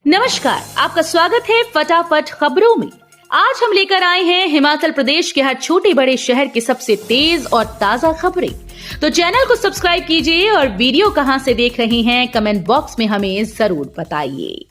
नमस्कार, आपका स्वागत है फटाफट खबरों में। आज हम लेकर आए हैं हिमाचल प्रदेश के हर छोटे बड़े शहर की सबसे तेज और ताजा खबरें। तो चैनल को सब्सक्राइब कीजिए और वीडियो कहां से देख रहे हैं कमेंट बॉक्स में हमें जरूर बताइए।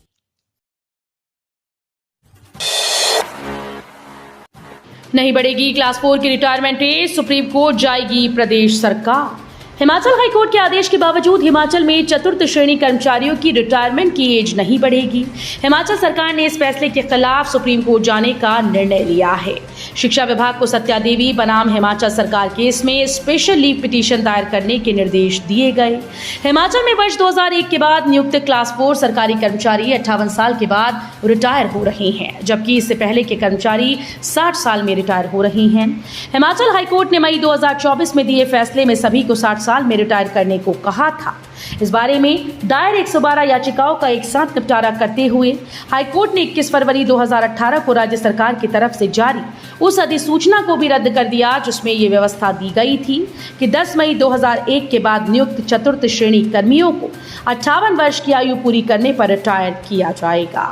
नहीं बढ़ेगी क्लास 4 की रिटायरमेंट एज, सुप्रीम कोर्ट जाएगी प्रदेश सरकार। हिमाचल हाईकोर्ट के आदेश के बावजूद हिमाचल में चतुर्थ श्रेणी कर्मचारियों की रिटायरमेंट की एज नहीं बढ़ेगी। हिमाचल सरकार ने इस फैसले के खिलाफ सुप्रीम कोर्ट जाने का निर्णय लिया है। शिक्षा विभाग को सत्या देवी बनाम हिमाचल सरकार केस में स्पेशल लीव पिटीशन दायर करने के निर्देश दिए गए। हिमाचल में वर्ष 2001 के बाद नियुक्त क्लास 4 सरकारी कर्मचारी 58 साल के बाद रिटायर हो रहे हैं, जबकि इससे पहले के कर्मचारी 60 साल में रिटायर हो रहे हैं। हिमाचल हाईकोर्ट ने मई 2024 में दिए फैसले में सभी को 60 साल में रिटायर करने को कहा था। इस बारे में दायर 112 याचिकाओं का एक साथ निपटारा करते हुए हाईकोर्ट ने 21 फरवरी 2018 को राज्य सरकार की तरफ से जारी उस अधिसूचना को भी रद्द कर दिया, जिसमें यह व्यवस्था दी गई थी कि 10 मई 2001 के बाद नियुक्त चतुर्थ श्रेणी कर्मियों को 58 वर्ष की आयु पूरी करने पर रिटायर किया जाएगा।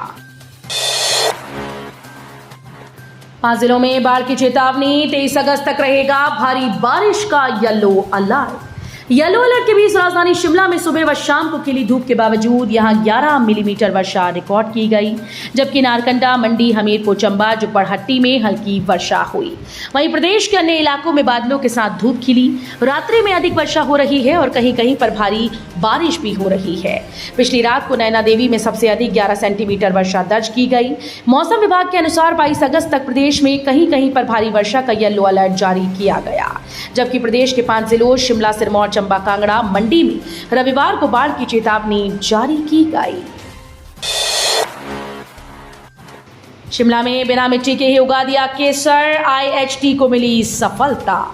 5 जिलों में बाढ़ की चेतावनी, 23 अगस्त तक रहेगा भारी बारिश का येलो अलर्ट। येलो अलर्ट के बीच राजधानी शिमला में सुबह व शाम को खिली धूप के बावजूद यहां 11 मिलीमीटर वर्षा रिकॉर्ड की गई, जबकि नारकंडा, मंडी, हमीरपुर, चंबा, जुब्बड़हट्टी में हल्की वर्षा हुई। वहीं प्रदेश के अन्य इलाकों में बादलों के साथ धूप खिली। रात्रि में अधिक वर्षा हो रही है और कहीं कहीं पर भारी बारिश भी हो रही है। पिछली रात को नैना देवी में सबसे अधिक 11 सेंटीमीटर वर्षा दर्ज की गई। मौसम विभाग के अनुसार 22 अगस्त तक प्रदेश में कहीं कहीं पर भारी वर्षा का येलो अलर्ट जारी किया गया, जबकि प्रदेश के 5 जिलों शिमला, सिरमौर, चंबा, कांगड़ा, मंडी में रविवार को बाढ़ की चेतावनी जारी की गई। शिमला में बिना मिट्टी के ही उगा दिया केसर, IHT को मिली सफलता।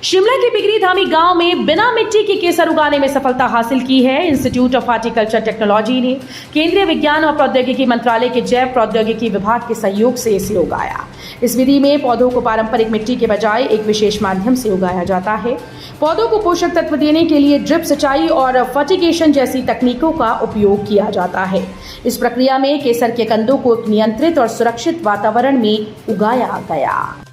शिमला के बिगरी धामी गांव में बिना मिट्टी के केसर उगाने में सफलता हासिल की है। इंस्टीट्यूट ऑफ हॉर्टिकल्चर टेक्नोलॉजी ने केंद्रीय विज्ञान और प्रौद्योगिकी मंत्रालय के जैव प्रौद्योगिकी विभाग के सहयोग से इसे उगाया। इस विधि में पौधों को पारंपरिक मिट्टी के बजाय एक विशेष माध्यम से उगाया जाता है। पौधों को पोषक तत्व देने के लिए ड्रिप सिंचाई और फर्टिगेशन जैसी तकनीकों का उपयोग किया जाता है। इस प्रक्रिया में केसर के कंदों को एक नियंत्रित और सुरक्षित वातावरण में उगाया गया।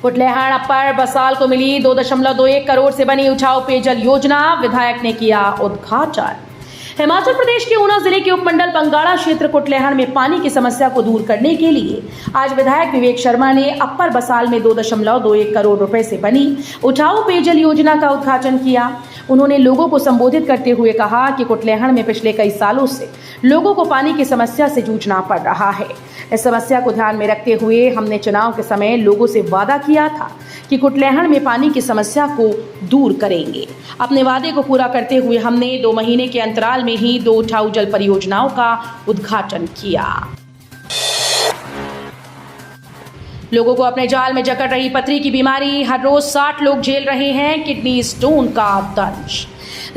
कुटलैहड़ अपर बसाल को मिली 2.21 करोड़ से बनी उठाऊ पेयजल योजना, विधायक ने किया उद्घाटन। हिमाचल प्रदेश के ऊना जिले के उपमंडल बंगाड़ा क्षेत्र कुटलैहड़ में पानी की समस्या को दूर करने के लिए आज विधायक विवेक शर्मा ने अपर बसाल में 2.21 करोड़ रुपए से बनी उठाऊ पेयजल योजना का उद्घाटन किया। उन्होंने लोगों को संबोधित करते हुए कहा कि कुटलैहड़ में पिछले कई सालों से लोगों को पानी की समस्या से जूझना पड़ रहा है। इस समस्या को ध्यान में रखते हुए हमने चुनाव के समय लोगों से वादा किया था कि कुटलैहड़ में पानी की समस्या को दूर करेंगे। अपने वादे को पूरा करते हुए हमने 2 महीने के अंतराल में ही 2 उठाऊ जल परियोजनाओं का उद्घाटन किया। लोगों को अपने जाल में जकड़ रही पथरी की बीमारी, हर रोज 60 लोग झेल रहे हैं किडनी स्टोन का दंश।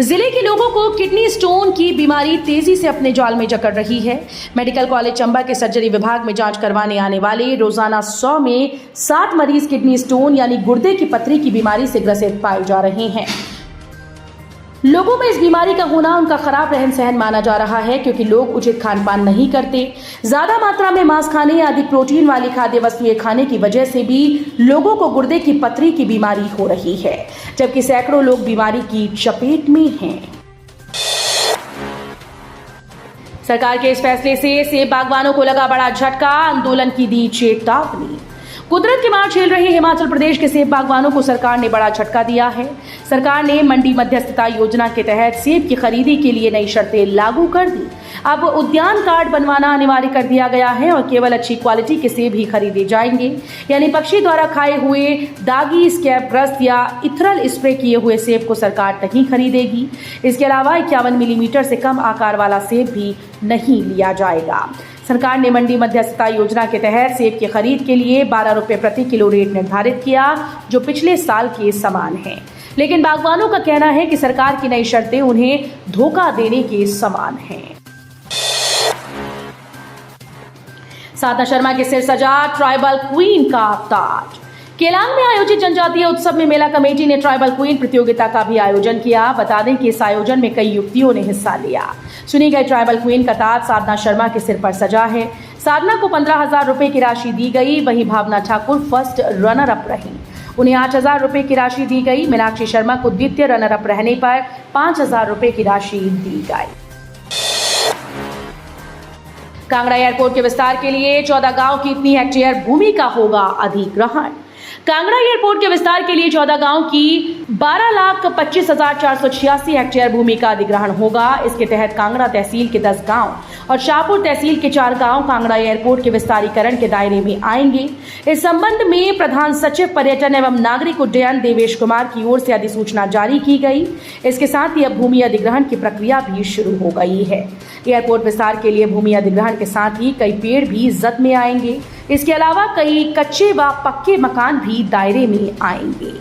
जिले के लोगों को किडनी स्टोन की बीमारी तेजी से अपने जाल में जकड़ रही है। मेडिकल कॉलेज चंबा के सर्जरी विभाग में जांच करवाने आने वाले रोजाना 100 में 60 मरीज किडनी स्टोन यानी गुर्दे की पथरी की बीमारी से ग्रसित पाए जा रहे हैं। लोगों में इस बीमारी का होना उनका खराब रहन सहन माना जा रहा है, क्योंकि लोग उचित खान पान नहीं करते। ज्यादा मात्रा में मांस खाने या अधिक प्रोटीन वाली खाद्य वस्तुएं खाने की वजह से भी लोगों को गुर्दे की पथरी की बीमारी हो रही है, जबकि सैकड़ों लोग बीमारी की चपेट में हैं। सरकार के इस फैसले से सेब बागवानों को लगा बड़ा झटका, आंदोलन की दी चेतावनी। कुदरत की मार झेल रहे हिमाचल प्रदेश के सेब बागवानों को सरकार ने बड़ा झटका दिया है। सरकार ने मंडी मध्यस्थता योजना के तहत सेब की खरीदी के लिए नई शर्तें लागू कर दी। अब उद्यान कार्ड बनवाना अनिवार्य कर दिया गया है और केवल अच्छी क्वालिटी के सेब ही खरीदे जाएंगे, यानी पक्षी द्वारा खाए हुए दागी, स्कैब ग्रस्त या इथरल स्प्रे किए हुए सेब को सरकार नहीं खरीदेगी। इसके अलावा 51 मिलीमीटर से कम आकार वाला सेब भी नहीं लिया जाएगा। सरकार ने मंडी मध्यस्थता योजना के तहत सेब की खरीद के लिए 12 रुपये प्रति किलो रेट निर्धारित किया, जो पिछले साल के समान है। लेकिन बागवानों का कहना है कि सरकार की नई शर्तें उन्हें धोखा देने के समान हैं। साधना शर्मा के सिर सजा ट्राइबल क्वीन का ताज। केलांग में आयोजित जनजातीय उत्सव में मेला कमेटी ने ट्राइबल क्वीन प्रतियोगिता का भी आयोजन किया। बता दें कि इस आयोजन में कई युवतियों ने हिस्सा लिया। चुनी गई ट्राइबल क्वीन का ताज साधना शर्मा के सिर पर सजा है। साधना को 15,000 रुपए की राशि दी गई। वहीं भावना ठाकुर फर्स्ट रनर अप रही, उन्हें 8,000 रुपए की राशि दी गई। मीनाक्षी शर्मा को द्वितीय रनर अप रहने पर 5,000 रुपए की राशि दी गई। कांगड़ा एयरपोर्ट के विस्तार के लिए 14 गांव की इतनी हेक्टेयर भूमि का होगा अधिग्रहण। कांगड़ा एयरपोर्ट के विस्तार के लिए 14 गांव की 12,25,486 हेक्टेयर भूमि का अधिग्रहण होगा। इसके तहत कांगड़ा तहसील के 10 गांव और शाहपुर तहसील के 4 गांव कांगड़ा एयरपोर्ट के विस्तारीकरण के दायरे में आएंगे। इस संबंध में प्रधान सचिव पर्यटन एवं नागरिक उड्डयन देवेश कुमार की ओर से अधिसूचना जारी की गई। इसके साथ ही अब भूमि अधिग्रहण की प्रक्रिया भी शुरू हो गई है। एयरपोर्ट विस्तार के लिए भूमि अधिग्रहण के साथ ही कई पेड़ भी जद में आएंगे। इसके अलावा कई कच्चे व पक्के मकान भी दायरे में आएंगे।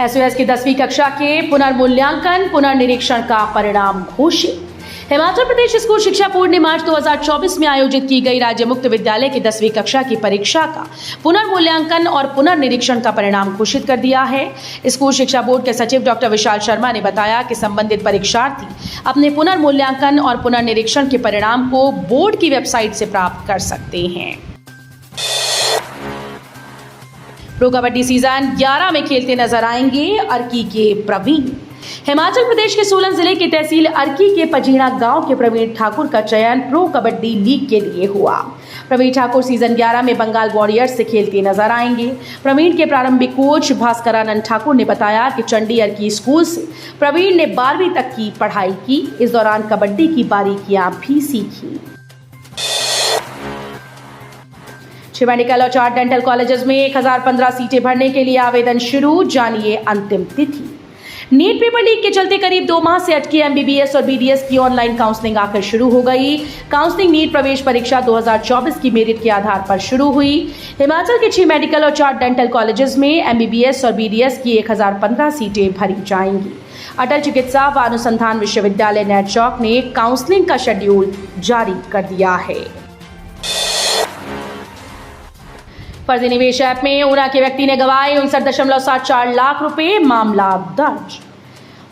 एसओएस की 10वीं कक्षा के पुनर्मूल्यांकन पुनर्निरीक्षण का परिणाम घोषित। हिमाचल प्रदेश स्कूल शिक्षा बोर्ड ने मार्च 2024 में आयोजित की गई राज्य मुक्त विद्यालय की 10वीं कक्षा की परीक्षा का पुनर्मूल्यांकन और पुनर्निरीक्षण का परिणाम घोषित कर दिया है। स्कूल शिक्षा बोर्ड के सचिव डॉक्टर विशाल शर्मा ने बताया कि संबंधित परीक्षार्थी अपने पुनर्मूल्यांकन और पुनर्निरीक्षण के परिणाम को बोर्ड की वेबसाइट से प्राप्त कर सकते हैं। प्रो कबड्डी सीजन 11 में खेलते नजर आएंगे अर्की के प्रवीण। हिमाचल प्रदेश के सोलन जिले के तहसील अर्की के पजीणा गांव के प्रवीण ठाकुर का चयन प्रो कबड्डी लीग के लिए हुआ। प्रवीण ठाकुर सीजन 11 में बंगाल वॉरियर्स से खेलते नजर आएंगे। प्रवीण के प्रारंभिक कोच भास्करानंद ठाकुर ने बताया कि चंडी अर्की स्कूल से प्रवीण ने 12वीं तक की पढ़ाई की। इस दौरान कबड्डी की बारीकियां भी सीखी। 6 मेडिकल और 4 डेंटल कॉलेजेस में 1015 सीटें भरने के लिए आवेदन शुरू, जानिए अंतिम तिथि। नीट पेपर लीक के चलते करीब 2 माह से अटकी एमबीबीएस और बीडीएस की ऑनलाइन काउंसलिंग आकर शुरू हो गई। काउंसलिंग नीट प्रवेश परीक्षा 2024 की मेरिट के आधार पर शुरू हुई। हिमाचल के 6 मेडिकल और 4 डेंटल कॉलेजेस में एमबीबीएस और बीडीएस की 1015 सीटें भरी जाएंगी। अटल चिकित्सा व अनुसंधान विश्वविद्यालय नेटचौक ने काउंसलिंग का शेड्यूल जारी कर दिया है। फर्जी निवेश ऐप में ऊना के व्यक्ति ने गवाए 59.74 लाख रुपए, मामला दर्ज।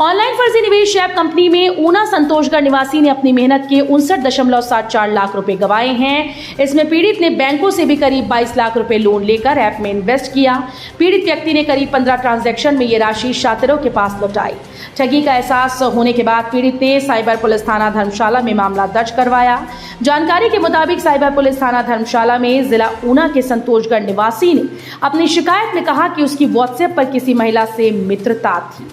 ऑनलाइन फर्जी निवेश ऐप कंपनी में ऊना संतोषगढ़ निवासी ने अपनी मेहनत के 59.74 लाख रुपए गंवाए हैं। इसमें पीड़ित ने बैंकों से भी करीब 22 लाख रुपए लोन लेकर ऐप में इन्वेस्ट किया। पीड़ित व्यक्ति ने करीब 15 ट्रांजैक्शन में ये राशि शातिरों के पास लौटाई। ठगी का एहसास होने के बाद पीड़ित ने साइबर पुलिस थाना धर्मशाला में मामला दर्ज करवाया। जानकारी के मुताबिक साइबर पुलिस थाना धर्मशाला में जिला ऊना के संतोषगढ़ निवासी ने अपनी शिकायत में कहा कि उसकी व्हाट्सएप पर किसी महिला से मित्रता थी।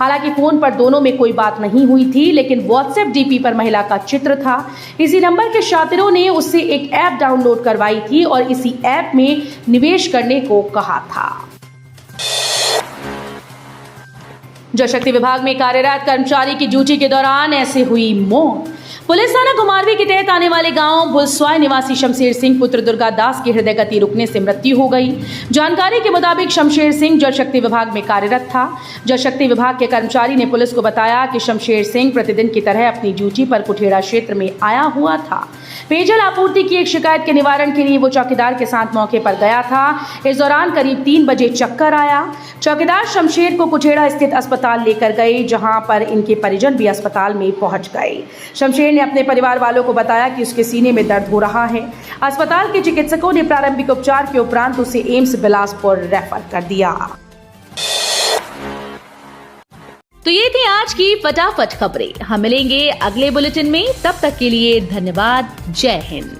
हालांकि फोन पर दोनों में कोई बात नहीं हुई थी, लेकिन व्हाट्सएप डीपी पर महिला का चित्र था। इसी नंबर के शातिरों ने उससे एक ऐप डाउनलोड करवाई थी और इसी ऐप में निवेश करने को कहा था। जल शक्ति विभाग में कार्यरत कर्मचारी की ड्यूटी के दौरान ऐसे हुई मौत। पुलिस थाना घुमारवी के तहत आने वाले गांव भुलस्वाय निवासी शमशेर सिंह पुत्र दुर्गा दास की हृदय गति रुकने से मृत्यु हो गई। जानकारी के मुताबिक शमशेर सिंह जल शक्ति विभाग में कार्यरत था। जल शक्ति विभाग के कर्मचारी ने पुलिस को बताया कि शमशेर सिंह प्रतिदिन की तरह अपनी ड्यूटी पर कुठेड़ा क्षेत्र में आया हुआ था। पेयजल आपूर्ति की एक शिकायत के निवारण के लिए वो चौकीदार के साथ मौके पर गया था। इस दौरान करीब 3 बजे चक्कर आया। चौकीदार शमशेर को कुठेड़ा स्थित अस्पताल लेकर गए, जहां पर इनके परिजन भी अस्पताल में पहुंच गए। शमशेर ने अपने परिवार वालों को बताया कि उसके सीने में दर्द हो रहा है। अस्पताल के चिकित्सकों ने प्रारंभिक उपचार के उपरांत उसे एम्स बिलासपुर रेफर कर दिया। तो ये थी आज की फटाफट खबरें। हम मिलेंगे अगले बुलेटिन में, तब तक के लिए धन्यवाद। जय हिंद।